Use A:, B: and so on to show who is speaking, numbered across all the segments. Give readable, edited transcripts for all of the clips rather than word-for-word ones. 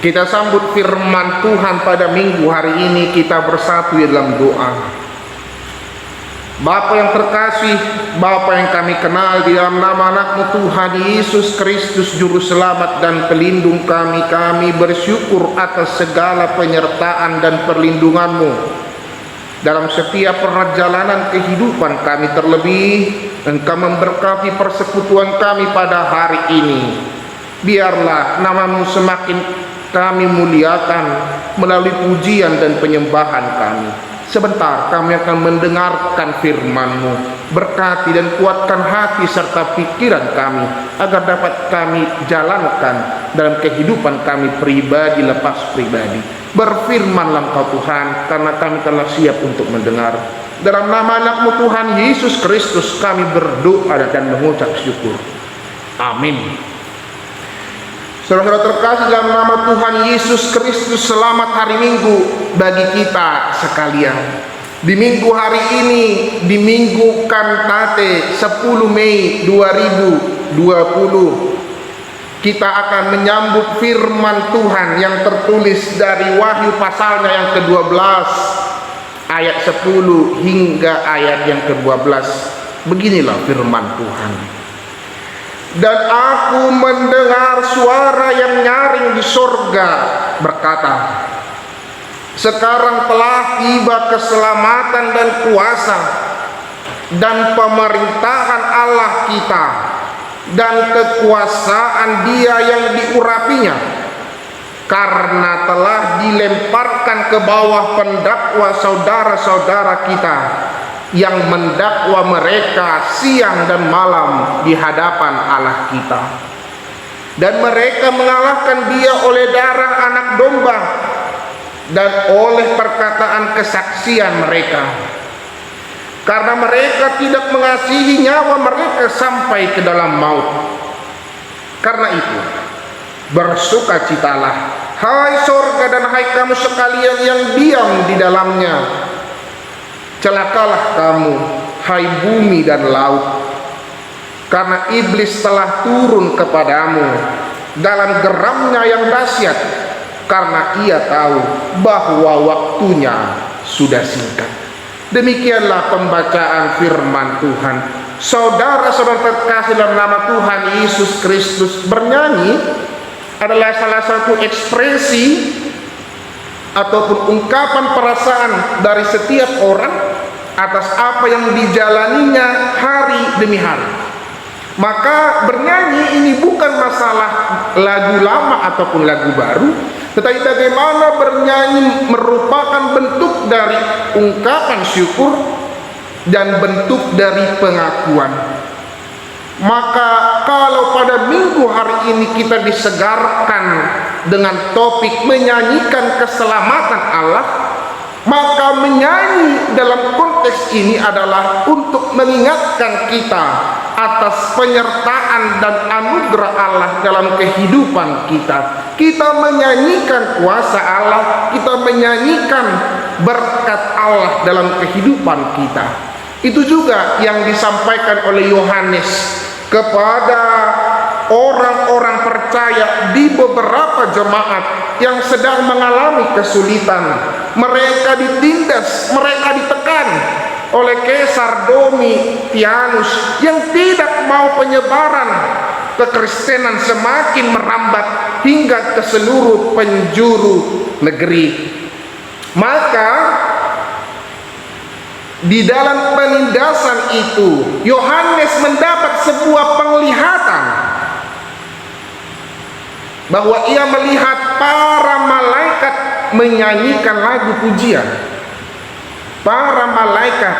A: Kita sambut firman Tuhan pada minggu hari ini. Kita bersatu di dalam doa. Bapa yang terkasih, Bapa yang kami kenal, di dalam nama anak-Mu Tuhan Yesus Kristus Juru Selamat dan Pelindung kami, kami bersyukur atas segala penyertaan dan perlindungan-Mu dalam setiap perjalanan kehidupan kami. Terlebih Engkau memberkati persekutuan kami pada hari ini. Biarlah nama-Mu semakin kami muliakan melalui pujian dan penyembahan kami. Sebentar kami akan mendengarkan firman-Mu. Berkati dan kuatkan hati serta pikiran kami, agar dapat kami jalankan dalam kehidupan kami pribadi lepas pribadi. Berfirmanlah Engkau Tuhan, karena kami telah siap untuk mendengar. Dalam nama anak-Mu Tuhan Yesus Kristus kami berdoa dan mengucap syukur. Amin. Saudara-saudara terkasih, dalam nama Tuhan Yesus Kristus, selamat hari Minggu bagi kita sekalian. Di minggu hari ini, di Minggu Kantate 10 Mei 2020, kita akan menyambut firman Tuhan yang tertulis dari Wahyu pasalnya yang ke-12 ayat 10 hingga ayat yang ke-12. Beginilah firman Tuhan. Dan aku mendengar suara yang nyaring di sorga berkata, sekarang telah tiba keselamatan dan kuasa dan pemerintahan Allah kita dan kekuasaan Dia yang diurapinya, karena telah dilemparkan ke bawah pendakwa saudara-saudara kita yang mendakwa mereka siang dan malam di hadapan Allah kita. Dan mereka mengalahkan Dia oleh darah anak domba dan oleh perkataan kesaksian mereka, karena mereka tidak mengasihi nyawa mereka sampai ke dalam maut. Karena itu bersukacitalah, hai sorga dan hai kamu sekalian yang diam di dalamnya. Celakalah kamu, hai bumi dan laut, karena iblis telah turun kepadamu dalam geramnya yang dahsyat, karena ia tahu bahwa waktunya sudah singkat. Demikianlah pembacaan firman Tuhan. Saudara-saudara terkasih, dalam nama Tuhan Yesus Kristus, bernyanyi adalah salah satu ekspresi ataupun ungkapan perasaan dari setiap orang atas apa yang dijalaninya hari demi hari. Maka bernyanyi ini bukan masalah lagu lama ataupun lagu baru, tetapi bagaimana bernyanyi merupakan bentuk dari ungkapan syukur dan bentuk dari pengakuan. Maka kalau pada minggu hari ini kita disegarkan dengan topik menyanyikan keselamatan Allah, maka menyanyi dalam konteks ini adalah untuk mengingatkan kita atas penyertaan dan anugerah Allah dalam kehidupan kita. Kita menyanyikan kuasa Allah, kita menyanyikan berkat Allah dalam kehidupan kita. Itu juga yang disampaikan oleh Yohanes kepada orang-orang percaya di beberapa jemaat yang sedang mengalami kesulitan. Mereka ditindas, mereka ditekan oleh Kaisar Domitianus yang tidak mau penyebaran kekristenan semakin merambat hingga ke seluruh penjuru negeri. Maka di dalam penindasan itu Yohanes mendapat sebuah penglihatan bahwa ia melihat para malaikat menyanyikan lagu pujian. Para malaikat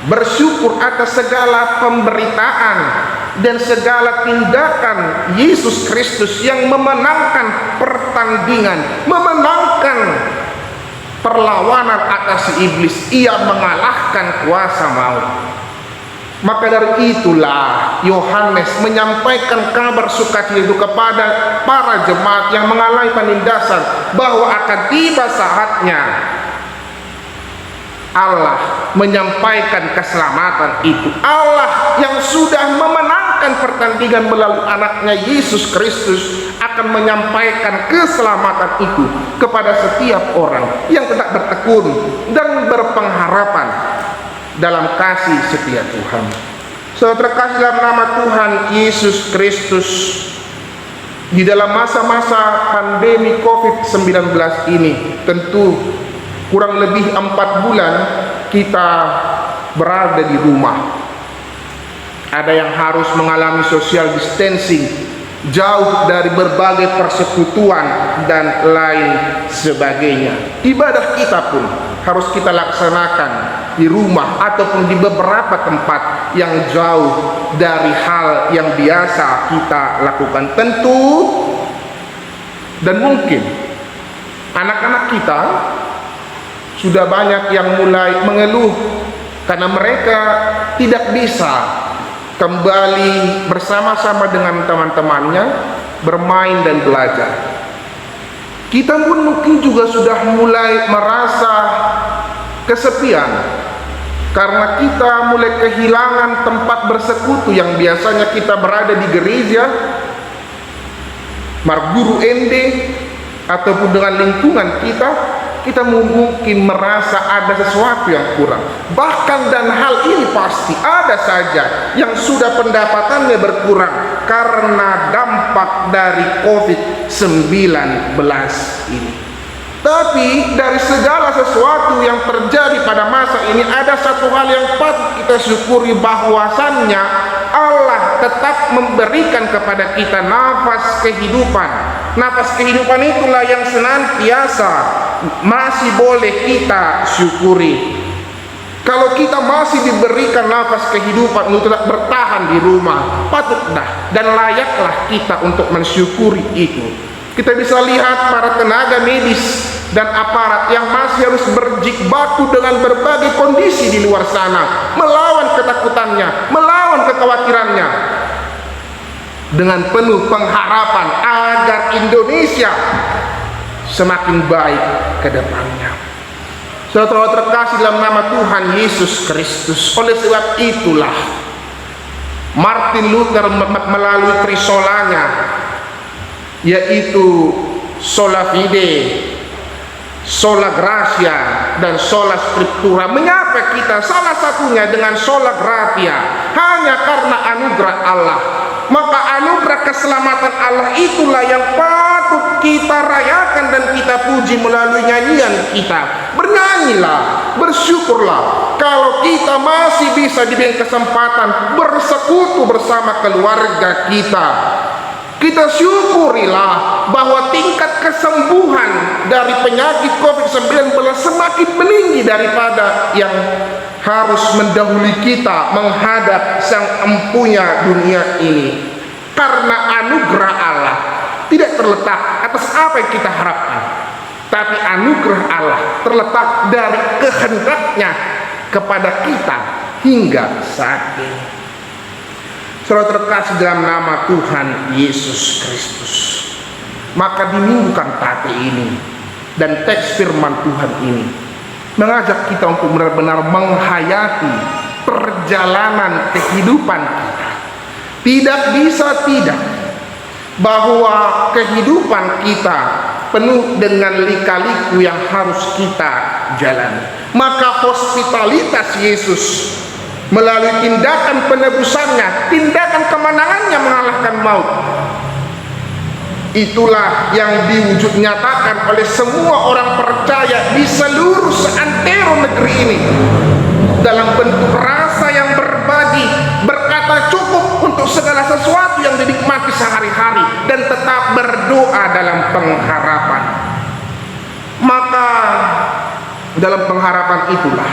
A: bersyukur atas segala pemberitaan dan segala tindakan Yesus Kristus yang memenangkan pertandingan, memenangkan perlawanan atas iblis. Ia mengalahkan kuasa maut. Maka dari itulah Yohanes menyampaikan kabar sukacita itu kepada para jemaat yang mengalami penindasan, bahwa akan tiba saatnya Allah menyampaikan keselamatan itu. Allah yang sudah memenangkan memenangkan pertandingan melalui anaknya Yesus Kristus akan menyampaikan keselamatan itu kepada setiap orang yang tetap bertekun dan berpengharapan dalam kasih setia Tuhan. Saudara terkasih dalam nama Tuhan Yesus Kristus, di dalam masa-masa pandemi COVID-19 ini, tentu kurang lebih 4 bulan kita berada di rumah. Ada yang harus mengalami social distancing, jauh dari berbagai persekutuan dan lain sebagainya. Ibadah kita pun harus kita laksanakan di rumah ataupun di beberapa tempat yang jauh dari hal yang biasa kita lakukan. Tentu dan mungkin anak-anak kita sudah banyak yang mulai mengeluh karena mereka tidak bisa kembali bersama-sama dengan teman-temannya bermain dan belajar. Kita pun mungkin juga sudah mulai merasa kesepian karena kita mulai kehilangan tempat bersekutu yang biasanya kita berada di gereja, marguru ende, ataupun dengan lingkungan kita mungkin merasa ada sesuatu yang kurang. Bahkan dan hal ini pasti ada saja yang sudah pendapatannya berkurang karena dampak dari COVID-19 ini. Tapi dari segala sesuatu yang terjadi pada masa ini, ada satu hal yang patut kita syukuri, bahwasannya Allah tetap memberikan kepada kita nafas kehidupan. Nafas kehidupan itulah yang senantiasa masih boleh kita syukuri. Kalau kita masih diberikan nafas kehidupan untuk tetap bertahan di rumah, patutlah dan layaklah kita untuk mensyukuri itu. Kita bisa lihat para tenaga medis dan aparat yang masih harus berjibaku dengan berbagai kondisi di luar sana, melawan ketakutannya, melawan kekhawatirannya, dengan penuh pengharapan agar Indonesia semakin baik ke depannya. Saudara terkasih dalam nama Tuhan Yesus Kristus, oleh sebab itulah Martin Luther melalui trisolanya, yaitu sola fide, sola gratia, dan sola scriptura, menyapa kita salah satunya dengan sola gratia, hanya karena anugerah Allah. Maka anugerah keselamatan Allah itulah yang patut kita rayakan dan kita puji melalui nyanyian kita. Bernyanyilah, bersyukurlah kalau kita masih bisa diberi kesempatan bersekutu bersama keluarga kita. Kita syukurilah bahwa tingkat kesembuhan dari penyakit COVID-19 semakin meninggi daripada yang harus mendahului kita menghadap sang empunya dunia ini. Karena anugerah Allah tidak terletak atas apa yang kita harapkan, tapi anugerah Allah terletak dari kehendaknya kepada kita hingga saat ini. Saudara terkasih dalam nama Tuhan Yesus Kristus, maka di minggu kantate ini dan teks firman Tuhan ini mengajak kita untuk benar-benar menghayati perjalanan kehidupan kita. Tidak bisa tidak bahwa kehidupan kita penuh dengan lika-liku yang harus kita jalani. Maka hospitalitas Yesus melalui tindakan penebusannya, tindakan kemenangannya mengalahkan maut, itulah yang diwujud nyatakan oleh semua orang percaya di seluruh seantero negeri ini dalam bentuk rasa yang berbagi, berkata cukup untuk segala sesuatu yang dinikmati sehari-hari, dan tetap berdoa dalam pengharapan. Maka dalam pengharapan itulah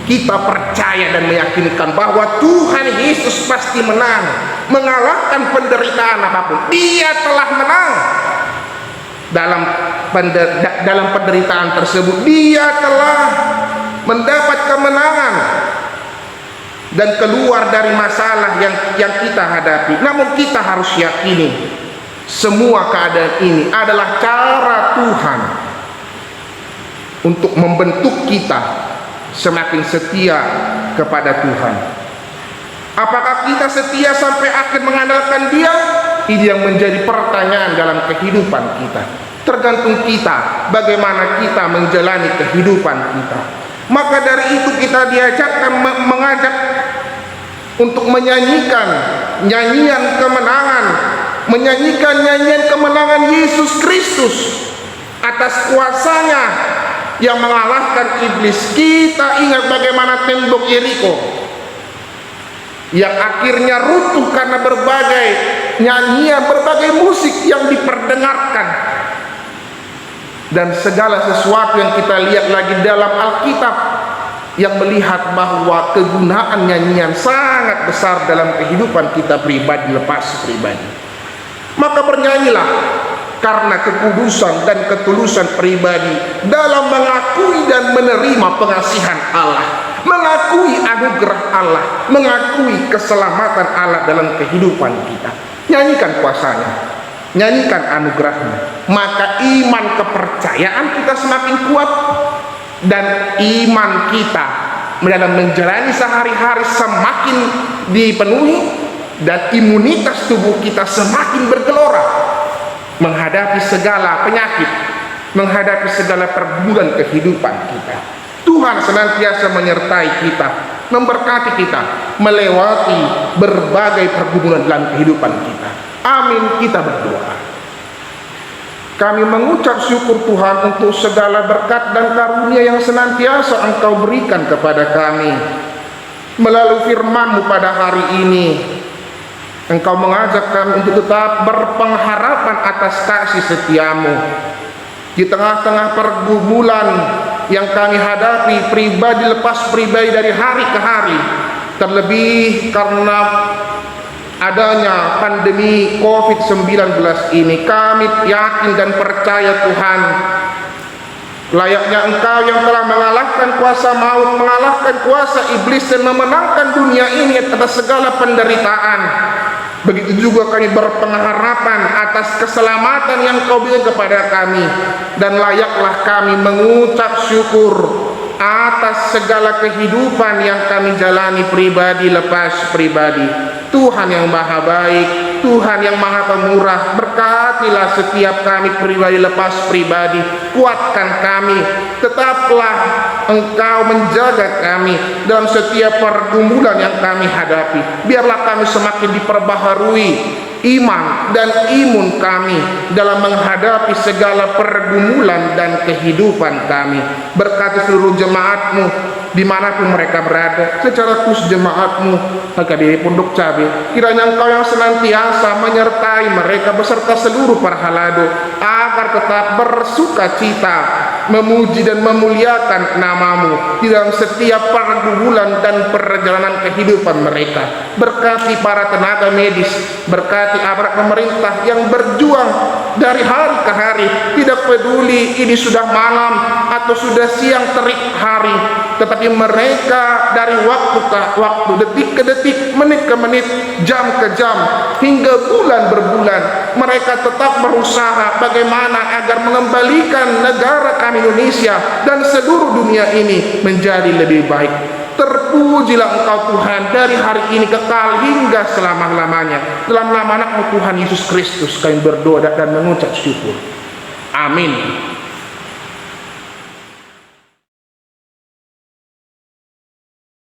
A: kita percaya dan meyakinkan bahwa Tuhan Yesus pasti menang, mengalahkan penderitaan apapun. Dia telah menang dalam penderitaan tersebut. Dia telah mendapat kemenangan dan keluar dari masalah yang kita hadapi. Namun kita harus yakini semua keadaan ini adalah cara Tuhan untuk membentuk kita semakin setia kepada Tuhan. Apakah kita setia sampai akhir mengandalkan Dia? Ini yang menjadi pertanyaan dalam kehidupan kita. Tergantung kita bagaimana kita menjalani kehidupan kita. Maka dari itu kita diajarkan mengajak untuk menyanyikan nyanyian kemenangan, menyanyikan nyanyian kemenangan Yesus Kristus atas kuasanya yang mengalahkan iblis. Kita ingat bagaimana tembok Yeriko yang akhirnya runtuh karena berbagai nyanyian, berbagai musik yang diperdengarkan, dan segala sesuatu yang kita lihat lagi dalam Alkitab yang melihat bahwa kegunaan nyanyian sangat besar dalam kehidupan kita pribadi, lepas pribadi. Maka bernyanyilah karena kekudusan dan ketulusan pribadi dalam mengakui dan menerima pengasihan Allah, mengakui anugerah Allah, mengakui keselamatan Allah dalam kehidupan kita. Nyanyikan kuasanya, nyanyikan anugerahnya, maka iman kepercayaan kita semakin kuat, dan iman kita dalam menjalani sehari-hari semakin dipenuhi, dan imunitas tubuh kita semakin bergelora menghadapi segala penyakit, menghadapi segala pergumulan kehidupan kita. Tuhan senantiasa menyertai kita, memberkati kita melewati berbagai pergumulan dalam kehidupan kita. Amin. Kita berdoa. Kami mengucap syukur Tuhan untuk segala berkat dan karunia yang senantiasa Engkau berikan kepada kami. Melalui firman-Mu pada hari ini, Engkau mengajak kami untuk tetap berpengharapan atas kasih setia-Mu di tengah-tengah pergumulan yang kami hadapi pribadi lepas pribadi dari hari ke hari, terlebih karena adanya pandemi COVID-19 ini. Kami yakin dan percaya Tuhan, layaknya Engkau yang telah mengalahkan kuasa maut, mengalahkan kuasa iblis, dan memenangkan dunia ini atas segala penderitaan, begitu juga kami berpengharapan atas keselamatan yang Kau berikan kepada kami. Dan layaklah kami mengucap syukur atas segala kehidupan yang kami jalani pribadi lepas pribadi. Tuhan yang maha baik, Tuhan yang maha pemurah, berkatilah setiap kami pribadi lepas pribadi. Kuatkan kami, tetaplah Engkau menjaga kami dalam setiap pergumulan yang kami hadapi. Biarlah kami semakin diperbaharui iman dan imun kami dalam menghadapi segala pergumulan dan kehidupan kami. Berkati seluruh jemaat-Mu dimanapun mereka berada, secara khusus jemaat-Mu HKBP Pondok Cabe, kiranya Engkau yang senantiasa menyertai mereka beserta seluruh para halado, agar tetap bersuka cita memuji dan memuliakan nama-Mu di dalam setiap pergumulan dan perjalanan kehidupan mereka. Berkati para tenaga medis, berkati aparat pemerintah yang berjuang dari hari ke hari, tidak peduli ini sudah malam atau sudah siang terik hari, tetapi mereka dari waktu ke waktu, detik ke detik, menit ke menit, jam ke jam, hingga bulan berbulan, mereka tetap berusaha bagaimana agar mengembalikan negara kami Indonesia dan seluruh dunia ini menjadi lebih baik. Terpujilah Engkau Tuhan dari hari ini kekal hingga selama-lamanya. Dalam nama anak-Mu Tuhan Yesus Kristus kami berdoa dan mengucap syukur. Amin.